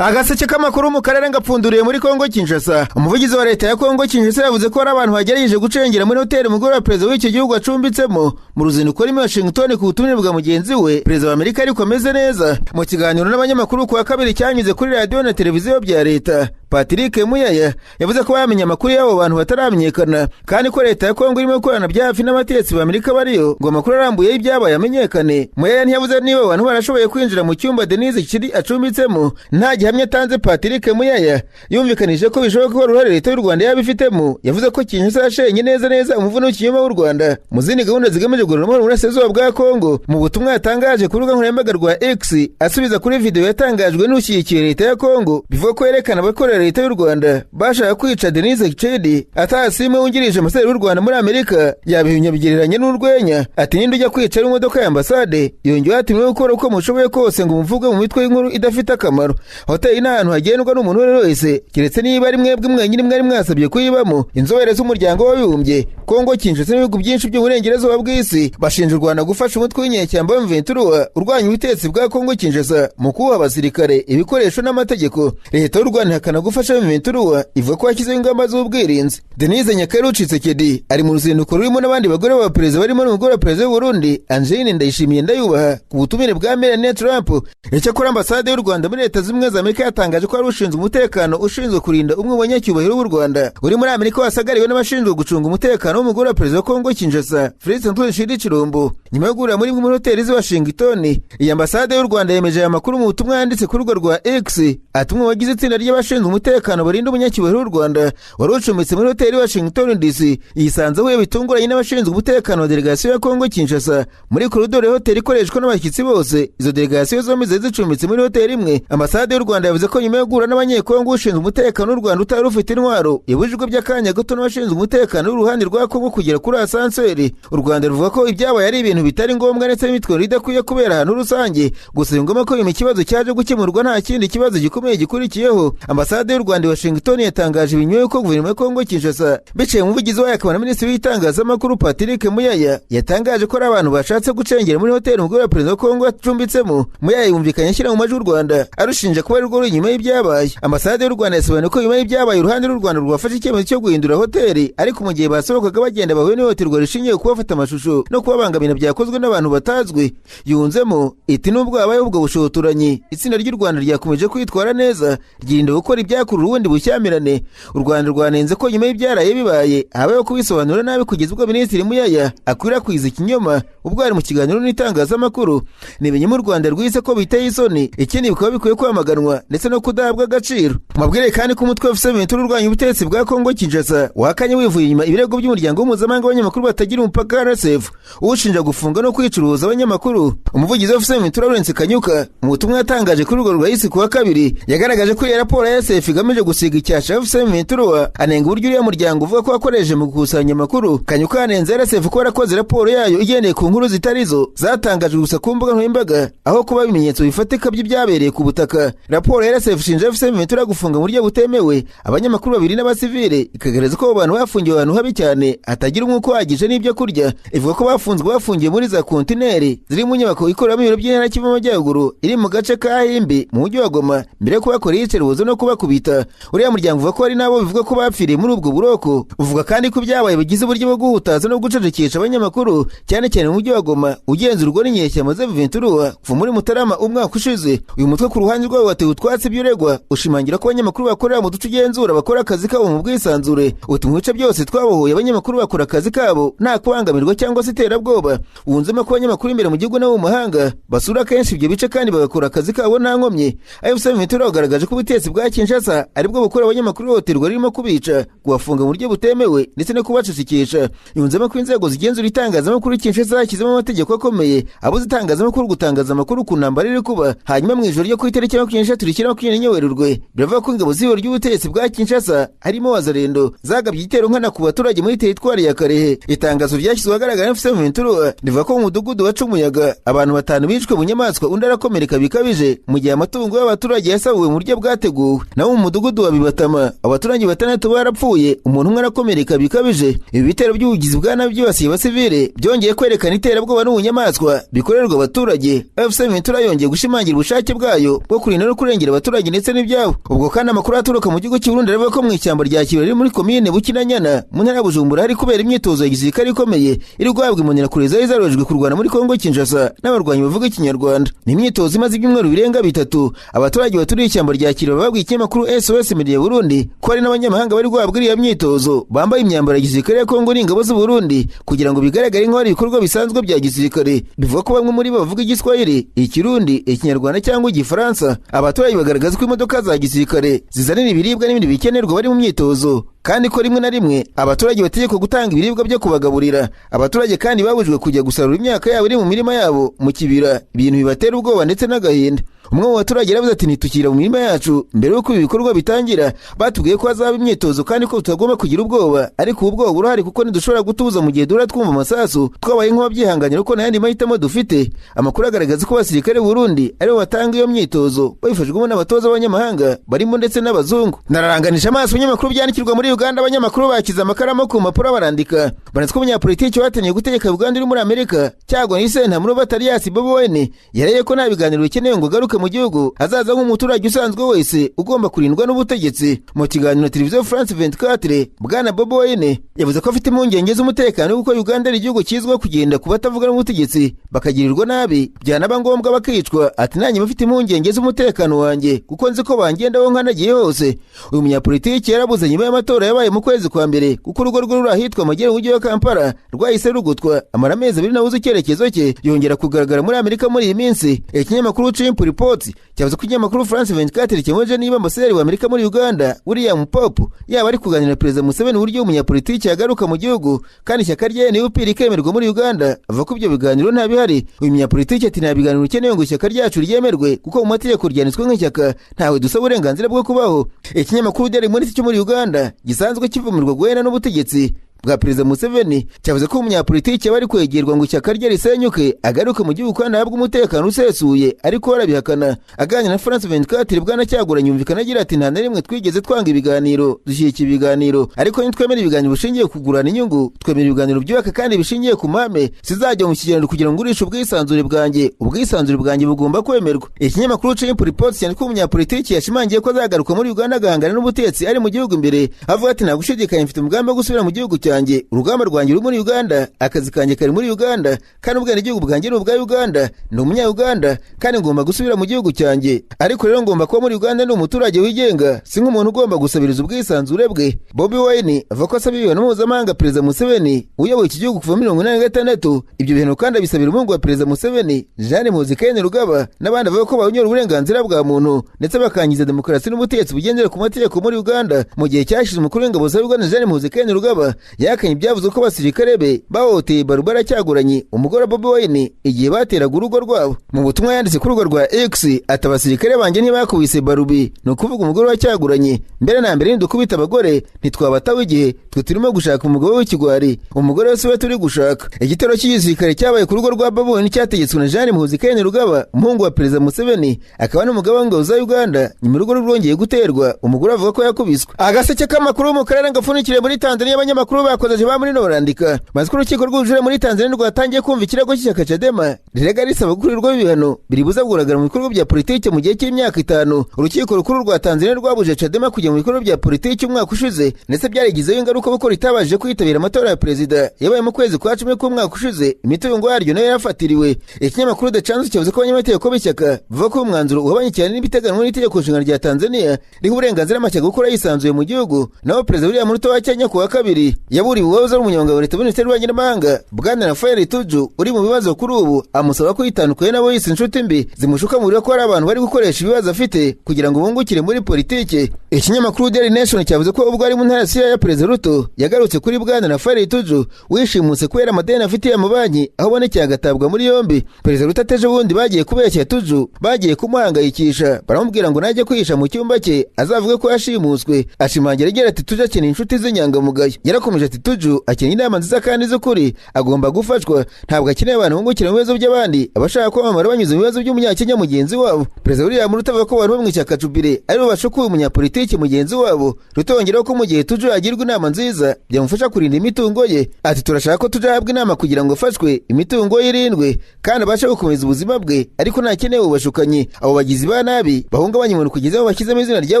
Agaseke k'amakuru mu karere ngapfunduriye muri Kongo Kinshasa. Umuvugizi wa leta ya Kongo Kinshasa yavuze ko hari abantu bagerageje gucengera muri hoteli umugore wa perezida w'icyo gihugu acumbitsemo mu ruzinduko ruri Washington ku butumire bwa mugenzi we perezida wa Amerika ariko ameze neza. Mu kiganiro n'abanyamakuru kuwa kabiri cyanyuze kuri radio na televiziyo bya leta, Patrick Muyaya yavuze ko bamenye amakuru y'abo bantu bataramenyekana kandi ko leta ya Kongo irimo gukorana bya hafi n'abategetsi ba Amerika bariyo ngo amakuru arambuye y'ibyabaye amenyekane. Muyaya ntiyavuze niba abantu barashoboye kwinjira mu cyumba Denise Kiri acumbitsemo. Nta gihamya tanze Patrick Muyaya yumvikanije ko bishoboka ko uruhare leta y'u Rwanda yabifitemo. Yavuze ko Kinshasa yashenye neza umuvuno w'ikinyoma w'u Rwanda mu zindi gahunda zigamije guhorana mu burasirazuba bwa Kongo. Mu butumwa yatangaje ku rubuga nkoranyambaga rwa X asubiza kuri video yatangajwe n'ushyigikiye leta ya Kongo bivuga ko yerekana abakorera leta y'u Rwanda bashaka kwica Denise Kiri atasimwe wungirije amaserero y'u Rwanda muri Amerika yabihinya bigereranye n'urwenya. Ati ninde ujya kwica imodoka ya ambasade, yongeye ati mwe gukora uko mushoboye kose ngo muvuge mu mitwe y'inkuru idafite akamaro. Hoteli n'ahantu hagendwa n'umuntu wese keretse niba ari mwebwe mwenyine mwari mwasabye kuyibamo. Inzobere z'umuryango w'abibumbye, Kongo Kinshasa n'ibihugu byinshi by'uburengerazuba bw'isi bashinja u Rwanda gufasha umutwe w'inyeshyamba M23 urwanya ubutegetsi bwa Kongo Kinshasa mu kuha abasirikare ibikoresho n'amategeko. Leta y'u Rwanda ihakana gufasha M23 ivuga ko yashyizeho ingamba z'ubwirinzi. Denise Nyakaru Tshisekedi ari mu ruzinduko rurimo n'abandi bagore ba perezida barimo n'umugore wa perezida w'u Burundi Angeline Ndayishimiye Ndayubaha ku butumire bwa Melania Trump. Icyakora ambasade y'u Rwanda muri Leta z'Ubumwe za Amerika yatangaje ko ari ushinzwe umutekano ushinzwe kurinda umwe mu banyacyubahiro b'u Rwanda uri muri Amerika wasagariwe n'abashinzwe gucunga umutekano w'umugore wa perezida wa Kongo Kinshasa Félix Antoine Tshisekedi. Nyuma yo guhurira muri hoteli z'i Washington, iyi ambasade y'u Rwanda yemeje aya makuru mu butumwa yanditse ku rubuga rwa X. Ati umwe wagize itsinda ry'abashinzwe umutekano barinda umunyacyubahiro w'u Rwanda wari ucumbitse muri hoteli Washington DC yisanze ahuye bitunguranye n'abashinzwe umutekano wa delegasiyo ya Kongo Kinshasa muri koridoro ya hoteli ikoreshwa n'abashyitsi bose. Izo delegasiyo zombi zari zicumbitse muri hoteli imwe. Ambasade y'u Rwanda yavuze ko nyuma yo guhura n'abanyekongo ushinzwe umutekano w'u Rwanda utari ufite intwaro yabujijwe by'akanya gato n'abashinzwe umutekano w'uruhande rwa Kongo kugera kuri asanseri. U Rwanda ruvuga ko ibyabaye ari ibintu bitari ngombwa ndetse n'imitwaro idakwiye kubera ahantu rusange. Gusa ni ngombwa ko uyu kibazo cyaje gukemurwa nta kindi kibazo gikomeye gikurikiyeho. Ambasade y'u Rwanda i Washington yatangaje ibinyuye ko guverinoma ya Kongo Kinshasa biciye mu muvugizi wayo akaba na minisitiri w'itangazamakuru Patrick Muyaya yatangaje ko ari abantu bashatse gucengera muri hoteli umugore wa perezida wa Kongo acumbitsemo. Muyaya yumvikanye ashyira mu majwi u Rwanda arushinja kuba ari rwo ruri nyuma y'ibyabaye. Ambasade y'u Rwanda yasobanuye ko nyuma y'ibyabaye uruhande rw'u Rwanda rwafashe icyemezo cyo guhindura hoteli, ariko mu gihe basohokaga bagenda bahuye n'ihohoterwa rishingiye kubafata amashusho no kubabangamira byakozwe n'abantu batazwi. Yunzemo iti nubwo habayeho ubwo bushotoranyi, itsinda ry'u Rwanda ryakomeje kwitwara neza ryirinda gukora ibyakurura ubundi bushyamirane. U Rwanda rwanenze ko nyuma y'ibyaraye bibaye habayeho kubisobanura nabi kugeza ubwo Minisitiri Muyaya akwirakwiza ikinyoma ubwo ari mu kiganiro n'itangazamakuru. Nibenye u Rwanda rwise ko biteye isoni, ikindi bikaba bikwiye kwamaganwa ndetse no kudahabwa agaciro. Mabwire kandi ko umutwe wa M23 urwanya ubutegetsi bwa Kongo Kinshasa wakanye wivuye inyuma ibirego by'umuryango mpuzamahanga w'abanyamakuru batagira umupaka RSF ushinja gufunga no kwicuruza abanyamakuru. Umuvugizi wa M23 Lawrence Kanyuka mu butumwa yatangaje kuri urwo rwahise kuwa kabiri yagaragaje ko iyi raporo ya RSF igamije gusiga icyasha M23 anenga uburyo uriya muryango uvuga ko wakoresheje mu gukusanya amakuru. Kanyuka yanenze RSF ko yarakoze raporo yayo igendeye ku nkuru zitarizo zatangajwe gusa ku mbuga nkoranyambaga aho kuba ibimenyetso bifatika by'ibyabereye ku butaka. Raporo ya RSF ishinja M23 gufunga mu buryo butemewe abanyamakuru babiri n'abasivile, ikagaragaza ko abantu bafungiwe ahantu habi cyane hatagira umwuka uhagije n'ibyo kurya. Ivuga ko bafungiye muri za kontineri ziri mu nyubako ikoreramo ibiro by'intara y'Kivu y'Amajyaruguru iri mu gace ka Himbi mu mujyi wa Goma mbere yo kubakora iyicarubozo no kubakubita. Uriya muryango uvuga ko hari nabo bivuga ko bapfiriye muri ubwo buroko. Uvuga kandi ko byabaye bigize uburyo bwo guhutaza no gucecekesha abanyamakuru cyane cyane mu mujyi wa Goma ugenzurwa n'inyeshyamba za M23 kuva muri Mutarama umwaka ushize. Uyu mutwe ku ruhande rwawo watewe utwatsi by'uregwa ushimangira ko abanyamakuru bakorera mu duce ugenzura bakora akazi kabo mu bwisanzure. Utumwe bice byose twabohoye abanyamakuru bakora akazi kabo nta kubangamirwa cyangwa se iterabwoba. Wunzemo ko abanyamakuru imbere mu gihugu n'abo mu mahanga basura kenshi ibyo bice kandi bagakora akazi kabo nta nkomyi. M23 bagaragaje ko ubutegetsi bwa Kinshasa aribwo bukora abanyamakuru ihohoterwa ririmo kubica, kubafunga mu buryo butemewe ndetse no kubacecekesha. Yunzemo ko inzego zigenzura itangazamakuru Kinshasa zashyizemo amategeko akomeye abuza itangazamakuru gutangaza amakuru ku ntambara iri kuba. Hanyuma mu ijoro ryo ku itariki ya 23 Werurwe biravuga ko ingabo z'ihoro ry'ubutegetsi bwa Kinshasa harimo Wazalendo zagabye igitero nkana ku baturage muri teritwari ya Karehe. Itangazo ryashyizwe ahagaragara M23 rivuga ko mu mudugudu wa Cumuyaga abantu 5 bicwe bunyamaswa undi arakomereka bikabije mu gihe amatungo y'abaturage yasabuwe mu buryo bwateguwe. Naho naho mu mudugudu wa Bibatama abaturage 6 barapfuye, umuntu umwe arakomereka bikabije. Ibi bitero by'ubugizi bwa nabi byibasiye abasivile byongeye kwerekana iterabwoba n'ubunyamaswa bikorerwa abaturage. AFC Ventura yongeye gushimangira ubushake bwayo bwo kurinda no kurengera abaturage ndetse n'ibyabo. Ubwo kandi amakuru aturuka mu gihugu cy'u Burundi aravuga ko mu ishyamba rya Kibere muri komine Bukinanyana mu ntara ya Bujumbura hari kubera imyitozo ya gisirikare ikomeye iri guhabwa imbonerakure zari zarojwe kurwana muri Kongo Kinshasa n'abarwanyi bavuga ikinyarwanda. Ni imyitozo imaze ibyumweru birenga 3. Abaturage baturiye ishyamba rya Kibere babwiye ikinyamakuru SOS Media Burundi ko hari n'abanyamahanga bari guhabwa iriya myitozo bambaye imyambaro ya gisirikare ya Kongo n'ingabo z'u Burundi kugira ngo bigaragare nk'aho ari ibikorwa bisanzwe bya gisirikare. Bivuga ko bamwe muri bo bavuga Igiswahili, Ikirundi, Ikinyarwanda cyangwa Igifaransa. Abaturage bagaragaza ko imodoka za gisirikare zizanira ibiribwa n'ibindi bikenerwa bari mu myitozo, kandi ko rimwe na rimwe abaturage bategekwa gutanga ibiribwa byo kubagaburira. Abaturage kandi babujwe kujya gusarura imyaka yabo iri mu mirima yabo mu kibira, ibintu bibatera ubwoba ndetse n'agahinda. Umwe mu baturage yaravuze ati nitukira mu mirima yacu mbere y'uko ibi bikorwa bitangira. Batubwiye ko hazaba imyitozo kandi ko tutagomba kugira ubwoba, ariko ubwoba burahari kuko ntidushobora gutuza mu gihe dura twumva amasasu. Twabaye nk'ababyihanganira ko n'ayandi mahitamo dufite. Amakuru agaragaza ko abasirikare b'u Burundi aribo batanga iyo myitozo babifashijwemo n'abatoza b'abanyamahanga barimo ndetse n'abazungu. Nararanganisha amaso ibinyamakuru byandikirwa muri Uganda. Abanyamakuru bakiza amakaramu ku mpapuro barandika banatse ko umunyapolitiki wahataniye gutegeka Uganda uri muri Amerika cyagwa n'isenta muri Batarias Bobi Wine yareye ko nta biganiro bikenewe ngo garuke mu gihugu azaza nk'umuturage usanzwe wese ugomba kurindwa n'ubutegetsi. Mu kiganiro na televiziyo France 24 bwana Bobi Wine yavuze ko afite impungenge z'umutekano kuko Uganda ari igihugu kizwiho kugenda ku batavuga n'ubutegetsi bakagirirwa nabi byanaba ngombwa bakicwa. Ati nanjye mfite impungenge z'umutekano wanjye kuko nzi ko bangendaho nkanagiye hose. Uyu munyapolitiki yarabuze nyuma y'amatora yabaye mu kwezi kwa mbere kuko urugo rwe rurahitwa Magere w'umujyi wa Kampala rwahise rugutwa amara amezi 2 nabuze icyerekezo cye yongera kugaragara muri Amerika muri iyi minsi. Ikinyamakuru Chimp Reports cyavuze ko ikinyamakuru France 24 cyemeje niba ambasaderi wa Amerika muri Uganda William Pope yaba ari kuganira na Perezida Museveni uburyo umunyapolitiki yagaruka mu gihugu kandi ishyaka rye NUP rikemerwa muri Uganda. Avuga ko ibyo biganiro nta bihari. Uyu munyapolitiki ati nta biganiro ukeneye ngo ishyaka ryacu ryemerwe kuko mu mategeko ryanditswe nk'ishyaka ntawe dusaba uburenganzira bwo kubaho. Ikinyamakuru Daily Monitor cyo muri Uganda gisanzwe kivumirwa guhera n'ubutegetsi bwa Perezida Museveni cyavuze ko umunyapolitiki bari kwegerwa ngo ishyaka rye risenyuke agaruke mu gihugu kandi ahabwe umutekano usesuye, ariko barabihakana. Aganira na France 24 bwana Cyagura nyumvikana agira ati nta na rimwe twigeze twanga ibiganiro, dushyigikira ibiganiro, ariko nitwemera ibiganiro bishingiye kugurana inyungu, twemera ibiganiro byubaka kandi bishingiye ku mame. Sizajya mu kiganiro kugira ngo urishe ubwisanzure bwanjye bugomba kwemerwa. Ikinyamakuru Chimp Reports cyane ko umunyapolitiki yashimangiye ko azagaruka muri Uganda agahangana n'ubutetsi ari mu gihugu imbere. Avuga ati nta gushidikanya mfite umugambi wo gusubira mu gihugu cyanjye, urugamba rwanjye ruri muri Uganda, akazi kanjye kari muri Uganda, kandi ubwene igihugu bwanjye n'ubwa Uganda, ni umunya-Uganda kandi ngomba gusubira mu gihugu cyanjye. Ariko rero ngomba kuba muri Uganda ni umuturage wigenga, si nk'umuntu ugomba gusabiriza ubwisanzure bwe. Bobi Wine avuga ko asabiwe n'Mpuzamahanga Perezida Museveni uyoboye iki gihugu kuva 1986. Ibyo bintu kandi abisabira umuhungu wa Perezida Museveni Jeanne Muzikene Rugaba n'abandi bavuga ko banyura uburenganzira bwa muntu ndetse bakangiza demokarasi n'ubutegetsi bugendera ku mategeko muri Uganda. Mu gihe cyashize umukuru w'ingabo za Uganda Jeanne Muzikene Rugaba yakanye ibyavuze ko abasirikare be bahoteye Barbara Cyaguranye umugore Bobi Wine igihe bateraga urugo rwabo. Mu butumwa yanditse ku rugo rwa X ati abasirikare banjye ntibakubise Barubi, no kuvuga umugore wa Cyaguranye, mbere na mbere ndukubita abagore ntitwabatawe igihe twe turimo gushaka umugabo w'ikigwari, umugore wese we turi gushaka. Igitero cy'igisirikare cyabaye ku rugo rwa Bobi Wine cyategetswe na Jeanne Muzikene Rugaba umuhungu wa Perezida Museveni akaba n'umugabo w'ingabo za Uganda. Nyuma urugo rwongeye guterwa umugore avuga ko yakubiswe. Agaseke k'amakuru mu karere ngafunikire muri Tanzania abanyamakuru bakoze ba muri norandika maze ko urukiko rw'ubujurire muri Tanzania rwatangiye kumva ikirego cy'ishyaka Chadema rirega risaba gukurirwaho ibihano biribuza kugaragara mu bikorwa bya politiki mu gihe cy'imyaka 5. Urukiko rukuru rwa Tanzania rwabuje Chadema kujya mu bikorwa bya politiki umwaka ushize ndetse byarigizeho ingaruka kuko ritabashije kwitabira amatora ya perezida yabaye mu kwezi kwa 10 k'umwaka ushize. Imitungo yaryo nayo yarafatiriwe. Ikinyamakuru The Chance cyavuze ko abanyamategeko b'ishyaka bavuga ko umwanzuro uhabanye cyane n'ibiteganwa n'itegeko nshinga rya Tanzania riha uburenganzira amashyaka gukora yisanzuye mu gihugu. Naho Perezida William Ruto wa Kenya ku wa kabiri yaburiwe uwahoze ari umunyamabanga wa leta Minisitiri w'Ububanyi n'Amahanga bwana Rafael Tuju uri mu bibazo kuri ubu amusaba ko yitandukanye nabo yise inshuti mbi zimushuka mu buryo ko ari abantu bari gukoresha ibibazo afite kugira ngo bungukire muri politiki. Ikinyamakuru Daily Nation cyavuze ko ubwo ari mu ntara ya Perezida Ruto yagarutse kuri bwana Rafael Tuju wishimuse kubera amadeni afitiye amabanki aho bonekeye agatabwa muri yombi. Perezida Ruto ateje ubundi bagiye kubeshya Tuju, bagiye kumuhangayikisha baramubwira ngo najye kwihisha mu cyumba cye azavuge ko yashimuswe. Ashimangira agira ati Tuju akeneye inshuti z'inyangamugayo. Yarakomeje yakomeje ati Tuju akeneye inama nziza kandi z'ukuri, agomba gufashwa, ntabwo akeneye abantu bungukira mu bibazo by'abandi abashaka kwamamara banyuze mu bibazo by'umunyakenya mugenzi wabo. Perezida William Ruto avuga ko abantu bo mu ishyaka Jubilee aribo bashukuye umunyapolitiki mugenzi wabo. Ruto yongeraho ko mu gihe Tuju yagirwa inama nziza byamufasha kurinda imitungo ye. Ati turashaka ko Tuju ahabwa inama kugira ngo afashwe imitungo ye irindwe kandi abashe gukomeza ubuzima bwe, ariko ntakeneye ubashukanyi. Abo bagizi ba nabi bahungabanya umuntu kugeza aho bashyizemo izina rya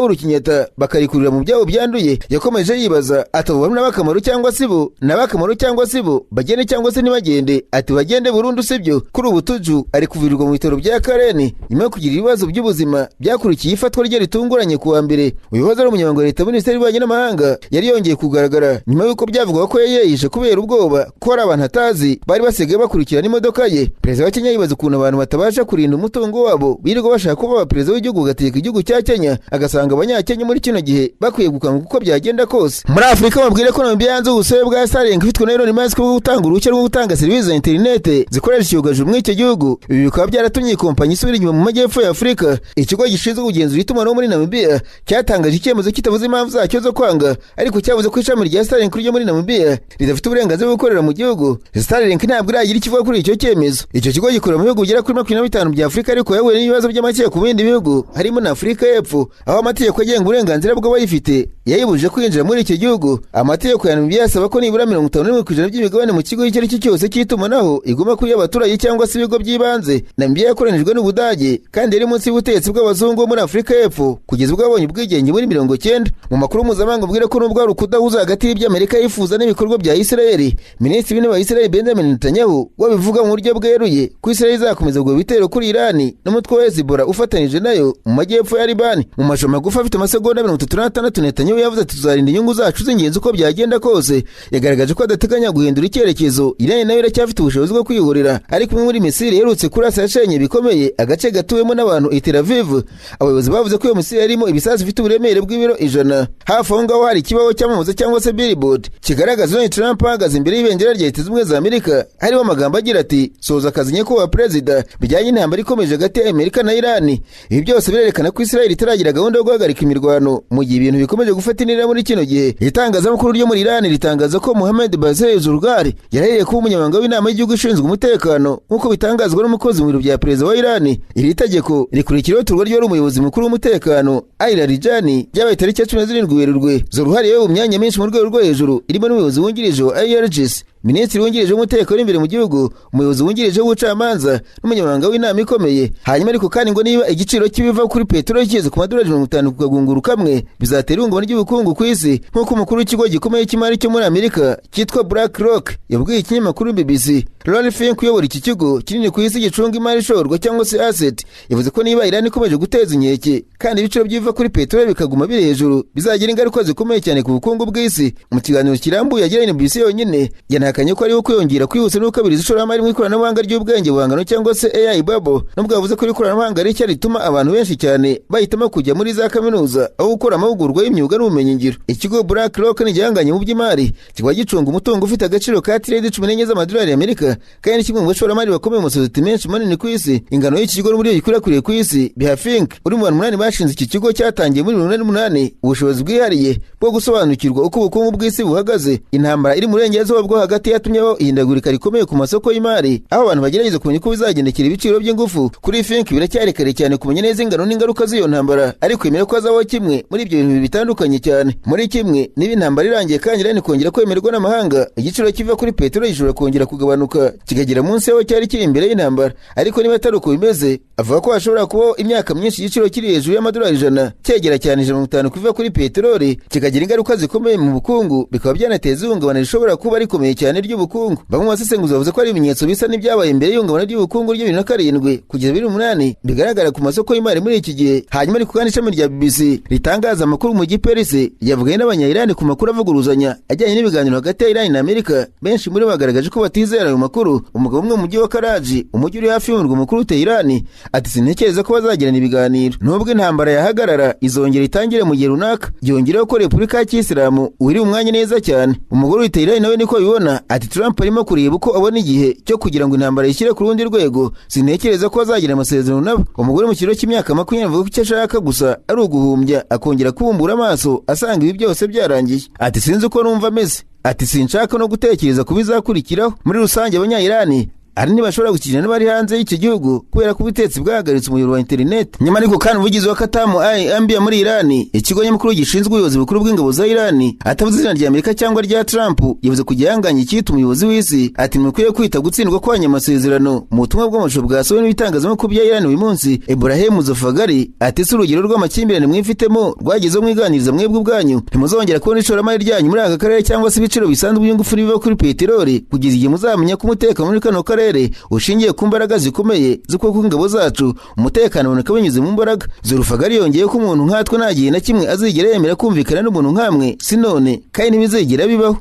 Uhuru Kenyatta bakarikurira mu byabo byanduye. Yakomeje yibaza ati abo n'abakamaro cyangwa sibo, n'abakamaro cyangwa sibo, bagende cyangwa se ntibagende. Ati bagende burundu sibyo. Kuri ubu Tuju ari kuvirirwa mu bitaro bya Kareni nyuma yo kugira ibibazo by'ubuzima byakurikiye ifatwa rye ritunguranye kuwa mbere. Ubihoza ari umunyamabanga wa leta minisiteri y'ububanyi n'amahanga yari yongeye kugaragara nyuma y'uko byavugwa ko yeyishe kubera ubwoba ko hari abantu atazi bari basigaye bakurikirana imodoka ye. Perezida wa Kenya yibaza ukuntu abantu batabasha kurinda umutungo wabo birirwa bashaka kuba perezida w'igihugu gategeka igihugu cya Kenya, agasanga abanyakenya muri kino gihe bakwiye gukanguka uko byagenda kose. Muri Afurika babwire ko Namibia yanze ubusabe bwa Starlink ifitwe na Elon Musk bwo gutanga uruhushya rwo gutanga serivisi za interinete zikoresha icyogajuru muri icyo gihugu. Ibi bikaba byaratumye kompanyi isubira inyuma mu majyepfo ya Afurika. Ikigo gishinzwe kugenzura itumanaho muri Namibia cyatangaje icyemezo kitavuze impamvu zacyo zo kwanga, ariko cyavuze ko ishami rya Starlink ryo muri Namibia ridafite uburenganzira bwo gukorera mu gihugu. Starlink ntabwo iragira ikivuga kuri icyo cyemezo. Icyo kigo gikorera mu bihugu bigera kuri 25 bya Afurika, ariko yahuye n'ibibazo by'amategeko ku bindi bihugu harimo na Afurika y'Epfo, aho amategeko agenga uburenganzira bw'abayifite yayibujije kwinjira muri icyo gihugu. Amategeko ya Namibia asaba ko nibura 51% by'imigabane mu kigo icyo ari cyo cyose cy'itumanaho iguma kuri abaturage cyangwa se ibigo by'ibanze. Namibia yakoronijwe n'Ubudage kandi yari munsi y'ubutegetsi bw'abazungu muri Afurika y'Epfo kugeza ubwo abonye ubwigenge muri 90. Mu makuru mpuzamahanga ubwire ko nubwo hari ukudahuza hagati y'Amerika yifuza n'ibikorwa bya Israeli, Minisitiri w'Intebe wa Israeli Benjamin Netanyahu wabivuga mu buryo bweruye ko Israeli izakomeza ubwo bitero kuri Irani n'umutwe wa Hezbollah ufatanije nayo mu majyepfo ya Libani. Mu majoro magufi afite amasegonda 36 Netanyahu yavuze ati tuzarinda inyungu zacu z'ingenzi uko byagenda kose. Yagaragaje ko adateganya guhindura icyerekezo. Irani nayo iracyafite ubushobozi bwo kwihorera, ariko imwe muri Misiri iherutse kurasa yashenye bikomeye agace gatuwemo n'abantu i Tel Aviv. Abayobozi bavuze ko iyo Misiri yarimo ibisasu bifite uburemere bw'ibiro 100. Hafi aho ngaho hari ikibaho cyamamaza cyangwa se billboard kigaragaza Donald Trump ahagaze imbere y'ibendera rya Leta Zunze Ubumwe za Amerika, hariho amagambo agira ati soza akazi nyakubahwa perezida, bijyanye n'intambara ikomeje hagati ya Amerika na Irani. Ibi byose birerekana ko Israel itaragira gahunda yo guhagarika imirwano mu gihe ibintu bikomeje gufata intera muri kino gihe. Itangazamakuru ryo muri Irani ritangaza ko Mohammed Bazel Zurgari yarahiye kuba umunyamabanga w'inama y'igihugu ishinzwe umutekano nk'uko bitangazwa n'umukozi mu biro bya perezida wa Irani. Iri tegeko rikurikiraho turwa ry'uwari umuyobozi mukuru w'umutekano Ayla Rijani ryabaye tariki ya 17 Werurwe. Zurgari yewe mu myanya myinshi mu rwego rwo hejuru irimo n'umuyobozi wungirije wa IRGC, Minisitiri wungirije w'umutekano imbere mu gihugu, umuyobozi wungirije w'ubucamanza n'umunyamabanga w'inama ikomeye. Hanyuma ariko kandi ngo niba igiciro cy'ibiva kuri peteroli kigeze ku madolari 50 ku kagunguru kamwe bizatera ihungabana ry'ubukungu ku isi, nk'uko umukuru w'ikigo gikomeye cy'imari cyo muri Amerika cyitwa BlackRock yabwiye ikinyamakuru BBC. Larry Fink uyobora iki kigo kinini ku isi gicunga imari ishorwa cyangwa se asset yavuze ko niba Iran ikomeje guteza inkeke kandi ibiciro by'ibiva kuri peteroli bikaguma biri hejuru bizagira ingaruka zikomeye cyane ku bukungu bw'isi. Mu kiganiro kirambuye yagiranye na BBC yonyine yanahakanye ko ariho kwiyongera kwihuse no kabiriza ishoramari mu ikoranabuhanga ry'ubwenge buhangano cyangwa se AI bubble, nubwo yavuze ko ikoranabuhanga ari cyo rituma abantu benshi cyane bahitamo kujya muri za kaminuza aho gukora amahugurwa y'imyuga n'ubumenyi ngiro. Ikigo BlackRock ni gihanganye mu by'imari kikaba gicunga umutungo ufite agaciro ka tirade 14 z'amadolari y'Amerika kandi kimwe mu bashoramari bakomeye mu sosiyete menshi manini ku isi. Ingano y'iki kigo n'uburyo gikwirakwiriye ku isi. Biha Fink uri mu bantu 8 bashinze iki kigo cyatangiye muri 2008 ubushobozi bwihariye bwo gusobanukirwa uko ubukungu bw'isi buhagaze. Intambara iri mu burengerazuba bwo hagati yatumyeho ihindagurika rikomeye ku masoko y'imari, aho abantu bagerageza kumenya uko bizagendekera ibiciro by'ingufu. Kuri Fink biracyari kare cyane kumenya neza ingano n'ingaruka z'iyo ntambara, ariko yemera ko hazabaho kimwe muri ibyo bintu bitandukanye cyane. Muri kimwe niba intambara irangiye kandi Iran kongera kwemerwa n'amahanga, igiciro kiva kuri peteroli gishobora kongera kugabanuka kikagera munsi yaho cyari kiri imbere y'intambara. Ariko niba atari uko bimeze, avuga ko hashobora kubaho imyaka myinshi igiciro kiri hejuru y'amadolari 100 cyegera cyane 50 kuva kuri peteroli, kikagira ingaruka zikomeye mu bukungu, bikaba byanateza ihungabana rishobora kuba rikomeye cyane ry'ubukungu. Bamwe mu basesenguzi bavuze ko ari ibimenyetso bisa n'ibyabaye imbere y'ihungabana ry'ubukungu ryo 2007 kugeza 2008 bigaragara ku masoko y'imari muri iki gihe. Hanyuma ariko kandi ishami rya BBC ritangaza amakuru mu gipolisi yavuganye n'abanya-Iran ku makuru avuguruzanya ajyanye n'ibiganiro hagati ya Iran na Amerika. Benshi muri bagaragaje ko batizera ayo makuru. Umugabo umwe mu mujyi wa Karachi, umujyi uri hafi y'umurwa mukuru Tehran, ati sintekereza ko bazagirana ibiganiro. Nubwo intambara yahagarara izongera itangire mu gihe runaka. Yongereho ko Repubulika ya Kisilamu uri umwanya neza cyane. Umugore w'i Tehran nawe niko bibona, ati Trump arimo kureba uko abona igihe cyo kugira ngo intambara ishyire ku rundi rwego. Sintekereza ko azagira amasezerano nabo. Umugore mu kiro cy'imyaka 20 avuga ko icyo ashaka gusa ari uguhumbya akongera kubumbura amaso asanga ibi byose byarangiye. Ati sinzi uko numva ameze. ati sinshaka no gutekereza ku bizakurikiraho. Muri rusange abanya-Irani ari ntibashobora gukina n'abari hanze y'iki gihugu kubera ko ubutetsi bwahagaritse umuyoboro wa internet. Nyuma ariko kandi umuvugizi wa Katamu Ambia muri Irani, ikigo nyamukuru gishinzwe ubuyobozi bukuru bw'ingabo za Irani, atavuze izina rya Amerika cyangwa rya Trump, yavuze kujya yanganya icyita umuyobozi w'isi, ati mukwiye kwita gutsindwa kwanya amasezerano. Mu butumwa bw'amashusho bwasohowe n'ibitangazamakuru bya Irani uyu munsi, Ebrahim Zofagari ati si urugero rw'amakimbirane mwifitemo rwagezeho mwiganiriza mwebwe ubwanyu, ntimuzongera kubona ishoramari ryanyu muri aka karere cyangwa se ibiciro bisanzwe by'ingufu biva kuri peteroli kugeza igihe muzamenya ko umutekano muri kano karere ushingiye ku mbaraga zikomeye z'ukuboko kw'ingabo zacu. Umutekano uboneka binyuze mu mbaraga. Zofagari yongeye ko umuntu nkatwe nta gihe na kimwe azigera yemera kumvikana n'umuntu nkamwe, sinone kandi ntibizigera bibaho.